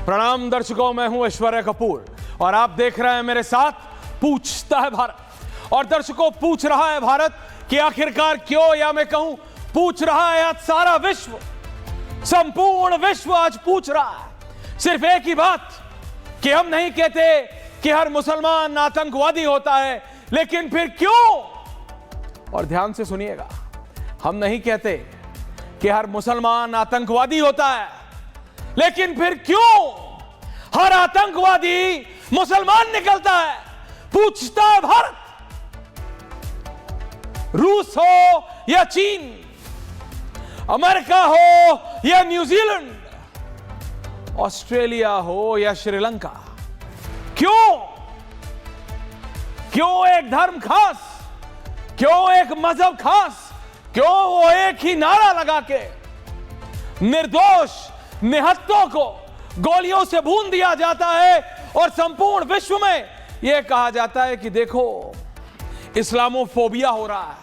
प्रणाम दर्शकों, मैं हूं ऐश्वर्या कपूर और आप देख रहे हैं मेरे साथ पूछता है भारत। और दर्शकों, पूछ रहा है भारत कि आखिरकार क्यों, या मैं कहूं पूछ रहा है आज सारा विश्व, संपूर्ण विश्व आज पूछ रहा है सिर्फ एक ही बात कि हम नहीं कहते कि हर मुसलमान आतंकवादी होता है, लेकिन फिर क्यों? और ध्यान से सुनिएगा, हम नहीं कहते कि हर मुसलमान आतंकवादी होता है, लेकिन फिर क्यों हर आतंकवादी मुसलमान निकलता है? पूछता है भारत। रूस हो या चीन, अमेरिका हो या न्यूजीलैंड, ऑस्ट्रेलिया हो या श्रीलंका, क्यों? क्यों एक धर्म खास, क्यों एक मजहब खास, क्यों वो एक ही नारा लगा के निर्दोष निहत्तों को गोलियों से भून दिया जाता है और संपूर्ण विश्व में यह कहा जाता है कि देखो इस्लामोफोबिया हो रहा है।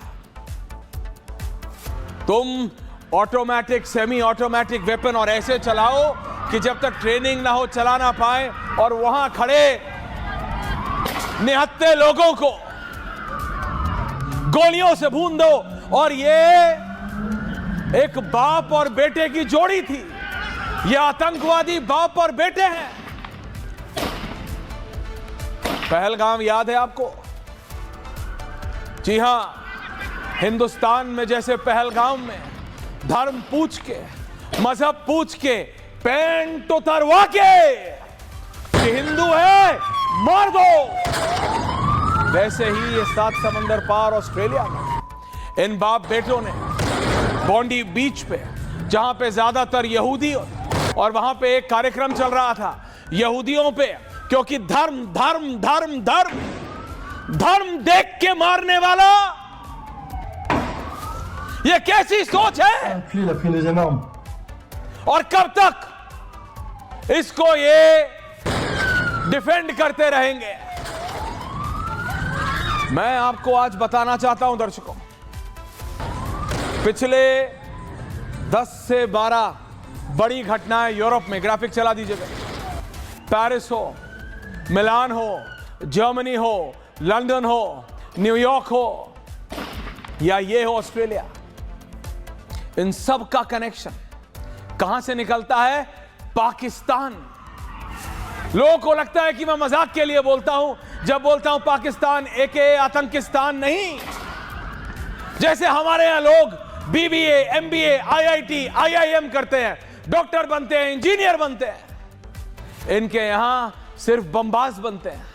तुम ऑटोमेटिक, सेमी ऑटोमेटिक वेपन और ऐसे चलाओ कि जब तक ट्रेनिंग ना हो चला ना पाए, और वहां खड़े निहत्ते लोगों को गोलियों से भून दो। और ये एक बाप और बेटे की जोड़ी थी, ये आतंकवादी बाप और बेटे हैं। पहलगाम याद है आपको? जी हां, हिंदुस्तान में जैसे पहलगाम में धर्म पूछ के, मजहब पूछ के, पैंट उतरवा के कि हिंदू है मार दो, वैसे ही ये 7 समंदर पार ऑस्ट्रेलिया में इन बाप बेटों ने बॉन्डी बीच पे, जहां पे ज्यादातर यहूदी, और वहां पे एक कार्यक्रम चल रहा था यहूदियों पे, क्योंकि धर्म धर्म धर्म धर्म धर्म देख के मारने वाला, ये कैसी सोच है? और कब तक इसको ये डिफेंड करते रहेंगे? मैं आपको आज बताना चाहता हूं दर्शकों, पिछले 10 से 12 बड़ी घटनाएं यूरोप में, ग्राफिक चला दीजिएगा, पेरिस हो, मिलान हो, जर्मनी हो, लंदन हो, न्यूयॉर्क हो, या ये हो ऑस्ट्रेलिया, इन सब का कनेक्शन कहां से निकलता है? पाकिस्तान। लोगों को लगता है कि मैं मजाक के लिए बोलता हूं जब बोलता हूं पाकिस्तान, एके आतंकिस्तान नहीं। जैसे हमारे यहां लोग बीबीए, एमबीए, आईआईटी, आईआईएम करते हैं, डॉक्टर बनते हैं, इंजीनियर बनते हैं, इनके यहां सिर्फ बमबाज बनते हैं,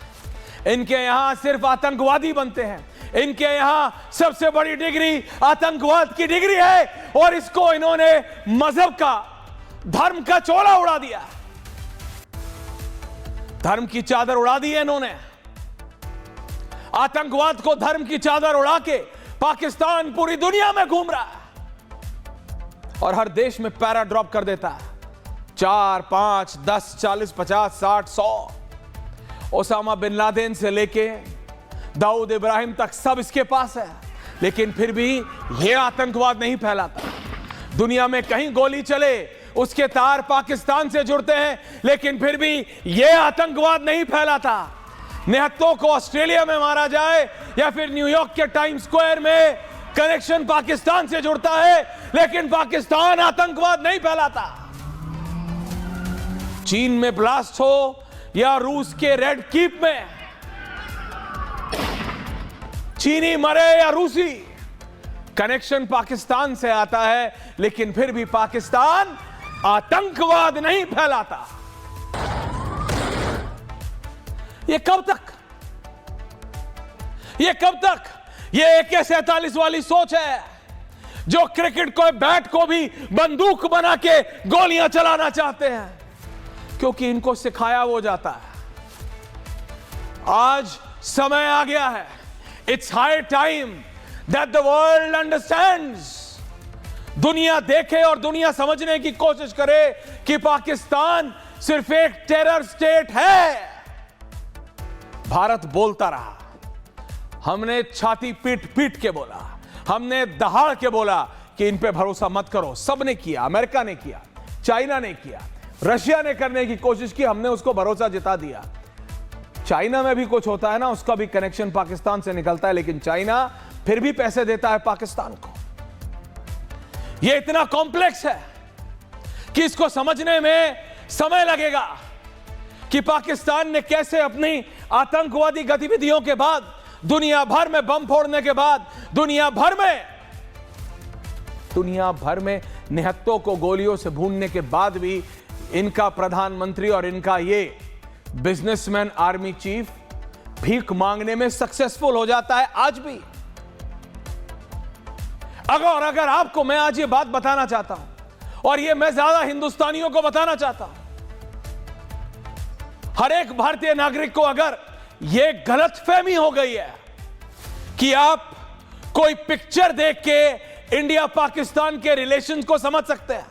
इनके यहां सिर्फ आतंकवादी बनते हैं, इनके यहां सबसे बड़ी डिग्री आतंकवाद की डिग्री है, और इसको इन्होंने मजहब का, धर्म का चोला उड़ा दिया, धर्म की चादर उड़ा दी है इन्होंने। आतंकवाद को धर्म की चादर उड़ा के पाकिस्तान पूरी दुनिया में घूम रहा है और हर देश में पैरा ड्रॉप कर देता है। 4, 5, 10, 40, 50, 60, 100, ओसामा बिन लादेन से लेके दाऊद इब्राहिम तक सब इसके पास है, लेकिन फिर भी यह आतंकवाद नहीं फैलाता। दुनिया में कहीं गोली चले उसके तार पाकिस्तान से जुड़ते हैं, लेकिन फिर भी यह आतंकवाद नहीं फैलाता। निहत्तों को ऑस्ट्रेलिया में मारा जाए या फिर न्यूयॉर्क के टाइम स्क्वायर में, कनेक्शन पाकिस्तान से जुड़ता है, लेकिन पाकिस्तान आतंकवाद नहीं फैलाता। चीन में ब्लास्ट हो या रूस के रेड कीप में, चीनी मरे या रूसी, कनेक्शन पाकिस्तान से आता है, लेकिन फिर भी पाकिस्तान आतंकवाद नहीं फैलाता। ये कब तक? ये कब तक? ये AK-47 वाली सोच है जो क्रिकेट को, बैट को भी बंदूक बना के गोलियां चलाना चाहते हैं, क्योंकि इनको सिखाया वो जाता है। आज समय आ गया है, it's high time that the world understands, दुनिया देखे और दुनिया समझने की कोशिश करे कि पाकिस्तान सिर्फ एक टेरर स्टेट है। भारत बोलता रहा, हमने छाती पीट पीट के बोला, हमने दहाड़ के बोला कि इन पे भरोसा मत करो। सबने किया, अमेरिका ने किया, चाइना ने किया, रशिया ने करने की कोशिश की, हमने उसको भरोसा जिता दिया। चाइना में भी कुछ होता है ना, उसका भी कनेक्शन पाकिस्तान से निकलता है, लेकिन चाइना फिर भी पैसे देता है पाकिस्तान को। यह इतना कॉम्प्लेक्स है कि इसको समझने में समय लगेगा कि पाकिस्तान ने कैसे अपनी आतंकवादी गतिविधियों के बाद, दुनिया भर में बम फोड़ने के बाद, दुनिया भर में निहत्तों को गोलियों से भूनने के बाद भी इनका प्रधानमंत्री और इनका ये बिजनेसमैन आर्मी चीफ भीख मांगने में सक्सेसफुल हो जाता है आज भी। अगर आपको मैं आज ये बात बताना चाहता हूं, और ये मैं ज्यादा हिंदुस्तानियों को बताना चाहता हूं, हर एक भारतीय नागरिक को अगर यह गलतफहमी हो गई है कि आप कोई पिक्चर देख के इंडिया पाकिस्तान के रिलेशंस को समझ सकते हैं,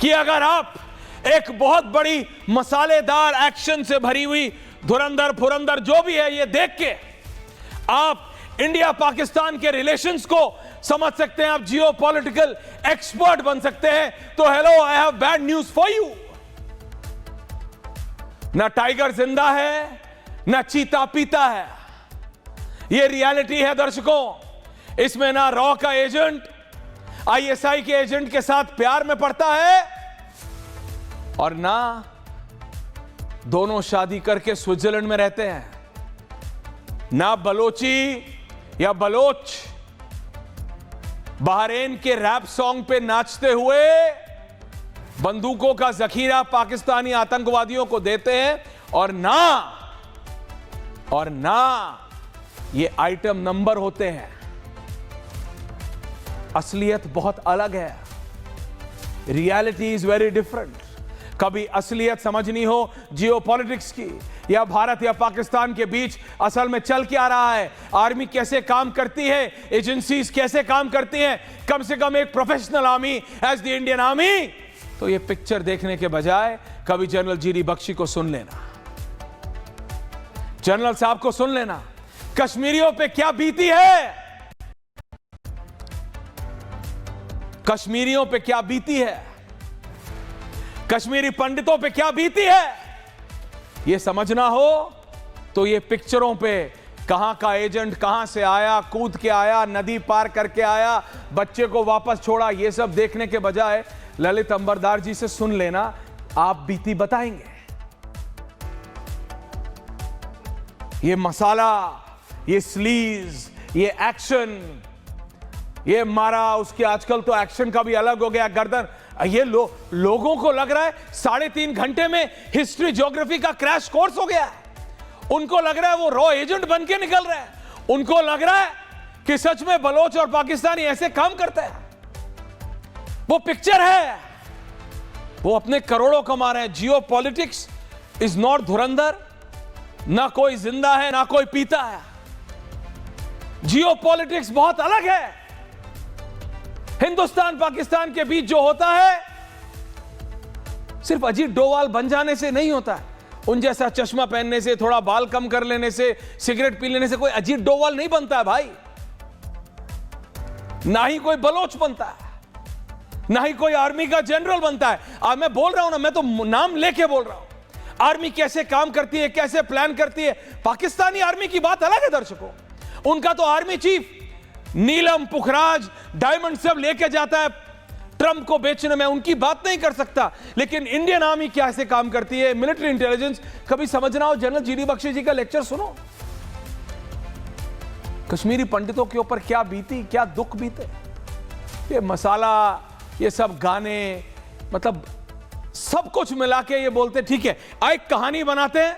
कि अगर आप एक बहुत बड़ी मसालेदार एक्शन से भरी हुई धुरंधर फुरंदर जो भी है ये देख के आप इंडिया पाकिस्तान के रिलेशंस को समझ सकते हैं, आप जियो पॉलिटिकल एक्सपर्ट बन सकते हैं, तो hello, I have bad news for you. ना टाइगर जिंदा है, ना चीता पीता है। यह रियलिटी है दर्शकों। इसमें ना रॉ का एजेंट आईएसआई के एजेंट के साथ प्यार में पड़ता है, और ना दोनों शादी करके स्विट्जरलैंड में रहते हैं। ना बलोची या बलोच बहरेन के रैप सॉन्ग पे नाचते हुए बंदूकों का जखीरा पाकिस्तानी आतंकवादियों को देते हैं, और ना ये आइटम नंबर होते हैं। असलियत बहुत अलग है। Reality is very different. कभी असलियत समझनी हो जियोपॉलिटिक्स की, या भारत या पाकिस्तान के बीच असल में चल क्या रहा है, आर्मी कैसे काम करती है, एजेंसीज कैसे काम करती हैं, कम से कम एक professional army as the Indian army, तो ये पिक्चर देखने के बजाय कभी जनरल जीडी बख्शी को सुन लेना, जनरल साहब को सुन लेना, कश्मीरियों पे क्या बीती है, कश्मीरियों पे क्या बीती है, कश्मीरी पंडितों पे क्या बीती है, यह समझना हो तो ये पिक्चरों पे कहां का एजेंट कहां से आया, कूद के आया, नदी पार करके आया, बच्चे को वापस छोड़ा, ये सब देखने के बजाय ललित अंबरदार जी से सुन लेना, आप बीती बताएंगे। ये मसाला, ये स्लीज, ये एक्शन, ये मारा, उसके आजकल तो एक्शन का भी अलग हो गया, गर्दन, ये लोगों को लग रहा है 3.5 घंटे में हिस्ट्री ज्योग्राफी का क्रैश कोर्स हो गया है। उनको लग रहा है वो रॉ एजेंट बन के निकल रहे हैं, उनको लग रहा है कि सच में बलोच और पाकिस्तानी ऐसे काम करते हैं। वो पिक्चर है, वो अपने करोड़ों कमा रहे हैं। जियो पॉलिटिक्स इज नॉट धुरंधर, ना कोई जिंदा है ना कोई पीता है। जियो पॉलिटिक्स बहुत अलग है। हिंदुस्तान पाकिस्तान के बीच जो होता है सिर्फ अजीत डोवाल बन जाने से नहीं होता है, उन जैसा चश्मा पहनने से, थोड़ा बाल कम कर लेने से, सिगरेट पी लेने से कोई अजीत डोवाल नहीं बनता है भाई, ना ही कोई बलोच बनता है, ना ही कोई आर्मी का जनरल बनता है। अब मैं बोल रहा हूं ना, मैं तो नाम लेके बोल रहा हूं, आर्मी कैसे काम करती है, कैसे प्लान करती है। पाकिस्तानी आर्मी की बात अलग है दर्शकों, उनका तो आर्मी चीफ नीलम पुखराज डायमंड सब लेके जाता है ट्रंप को बेचने में, उनकी बात नहीं कर सकता। लेकिन इंडियन आर्मी कैसे काम करती है, मिलिट्री इंटेलिजेंस, कभी समझना हो जनरल जीडी बख्शी जी का लेक्चर सुनो। कश्मीरी पंडितों के ऊपर क्या बीती, क्या दुख बीते, ये मसाला, ये सब गाने, मतलब सब कुछ मिला के ये बोलते ठीक है, एक कहानी बनाते हैं,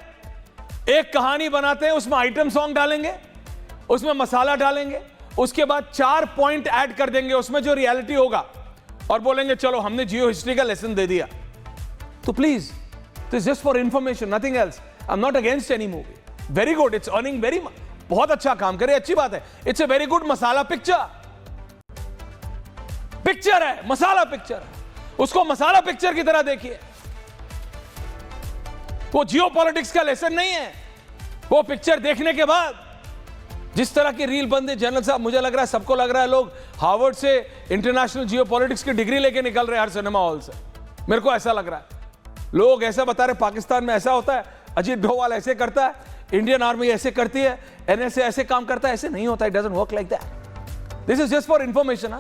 एक कहानी बनाते हैं, उसमें आइटम सॉन्ग डालेंगे, उसमें मसाला डालेंगे, उसके बाद 4 पॉइंट ऐड कर देंगे उसमें जो रियलिटी होगा, और बोलेंगे चलो हमने जियो हिस्ट्री का लेसन दे दिया। तो please, this just for information, nothing else. I am not against any movie, very good, it's earning very much, बहुत अच्छा काम करे, अच्छी बात है, it's a very good masala picture. Picture है, मसाला पिक्चर है, उसको मसाला पिक्चर की तरह देखिए। वो जियो पॉलिटिक्स का लेसन नहीं है। वो पिक्चर देखने के बाद जिस तरह की रील बंदे, जनरल साहब मुझे लग रहा है, सबको लग रहा है लोग हार्वर्ड से इंटरनेशनल जियोपॉलिटिक्स की डिग्री लेके निकल रहे हैं हर सिनेमा हॉल से, मेरे को ऐसा लग रहा है। लोग ऐसा बता रहे पाकिस्तान में ऐसा होता है, अजीत डोभाल ऐसे करता है, इंडियन आर्मी ऐसे करती है, एनएसए ऐसे काम करता है। ऐसे नहीं होता, it doesn't work like that. This is just for information.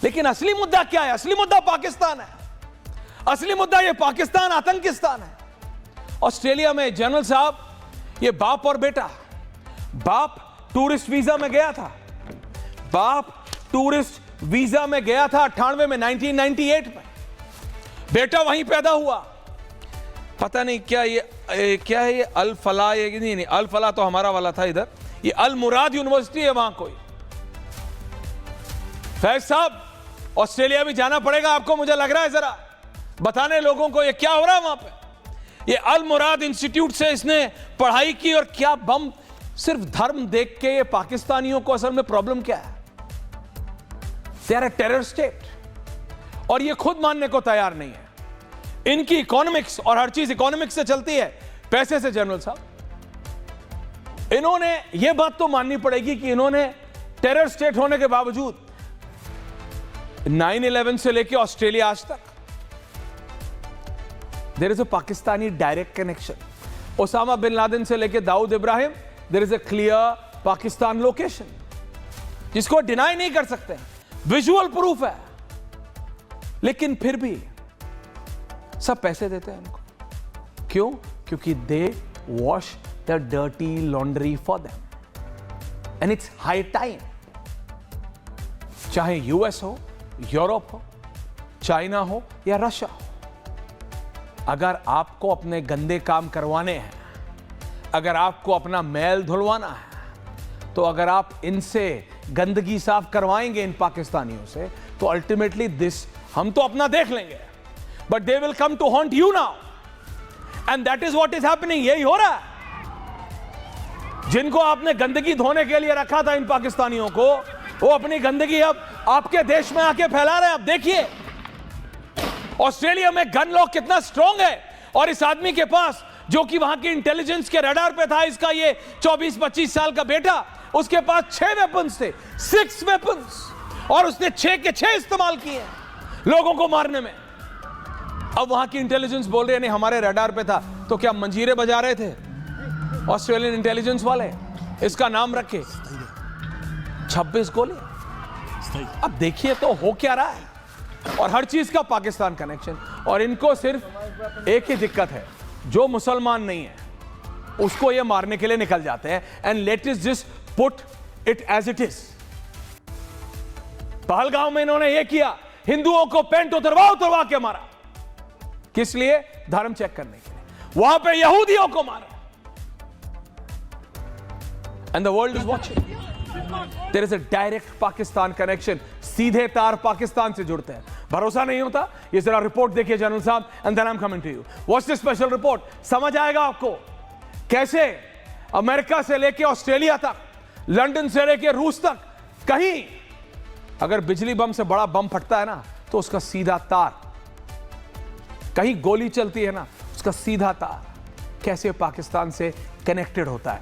लेकिन असली मुद्दा क्या है? असली मुद्दा पाकिस्तान है। असली मुद्दा ये पाकिस्तान आतंकिस्तान है। ऑस्ट्रेलिया में जनरल साहब, ये बाप और बेटा, बाप टूरिस्ट वीजा में गया था, बाप टूरिस्ट वीजा में गया था 98 में, 1998 में। बेटा वहीं पैदा हुआ। पता नहीं क्या है ये अल फला, ये नहीं, अल फला तो हमारा वाला था इधर, ये अल मुराद यूनिवर्सिटी है वहां कोई। फैज साहब, ऑस्ट्रेलिया भी जाना पड़ेगा आपको, मुझे लग रहा है, जरा बताने लोगों को ये क्या हो रहा है वहां पे। ये अल मुराद इंस्टीट्यूट से इसने पढ़ाई की, और क्या बम, सिर्फ धर्म देख के ये पाकिस्तानियों को असल में प्रॉब्लम क्या है? They are a terror state, और ये खुद मानने को तैयार नहीं है। इनकी इकोनॉमिक्स और हर चीज इकोनॉमिक्स से चलती है, पैसे से। जनरल साहब, इन्होंने ये बात तो माननी पड़ेगी कि इन्होंने टेरर स्टेट होने के बावजूद 9/11 से लेकर ऑस्ट्रेलिया आज तक there is a Pakistani direct connection. Osama bin Laden से लेकर Dawood Ibrahim, there is a clear Pakistan location, जिसको डिनाई नहीं कर सकते, विजुअल प्रूफ है। लेकिन फिर भी सब पैसे देते हैं इनको। क्यों? क्योंकि दे wash the dirty laundry for them, and it's high time. चाहे यूएस हो, यूरोप हो, चाइना हो या रशिया हो, अगर आपको अपने गंदे काम करवाने हैं, अगर आपको अपना मैल धुलवाना है, तो अगर आप इनसे गंदगी साफ करवाएंगे, इन पाकिस्तानियों से, तो अल्टीमेटली दिस, हम तो अपना देख लेंगे, but they will come to haunt you now, and that is what is happening. यही हो रहा है। जिनको आपने गंदगी धोने के लिए रखा था, इन पाकिस्तानियों को, वो अपनी गंदगी अब आपके देश में आके फैला रहे हैं। अब देखिए ऑस्ट्रेलिया में गन लॉ कितना स्ट्रांग है, और इस आदमी के पास, जो कि वहां की इंटेलिजेंस के रडार पे था, इसका ये 24-25 साल का बेटा, उसके पास 6 वेपन्स थे, 6 वेपन्स, और उसने 6 के 6 इस्तेमाल किए लोगों को मारने में। अब वहां की इंटेलिजेंस बोल रही है नहीं, हमारे रडार पे था। तो क्या मंजीरे बजा रहे थे ऑस्ट्रेलियन इंटेलिजेंस वाले? इसका नाम रखे 26 गोली। अब देखिए तो हो क्या रहा है, और हर चीज का पाकिस्तान कनेक्शन। और इनको सिर्फ एक ही दिक्कत है, जो मुसलमान नहीं है उसको ये मारने के लिए निकल जाते हैं, and let us just put it as it is. Pahalgam में इन्होंने ये किया, हिंदुओं को पेंट उतरवा के मारा। किस लिए? धर्म चेक करने के लिए। वहां पे यहूदियों को मारा, and the world is watching. There is a direct Pakistan connection, सीधे तार पाकिस्तान से जुड़ते हैं। भरोसा नहीं होता? ये जरा रिपोर्ट देखिए जनरल साहब, and then I am coming to you. What's the special report? समझ आएगा आपको कैसे अमेरिका से लेके ऑस्ट्रेलिया तक, लंदन से लेके रूस तक, कहीं अगर बिजली बम से बड़ा बम फटता है ना, तो उसका सीधा तार, कहीं गोली चलती है ना, उसका सीधा तार कैसे पाकिस्तान से कनेक्टेड होता है।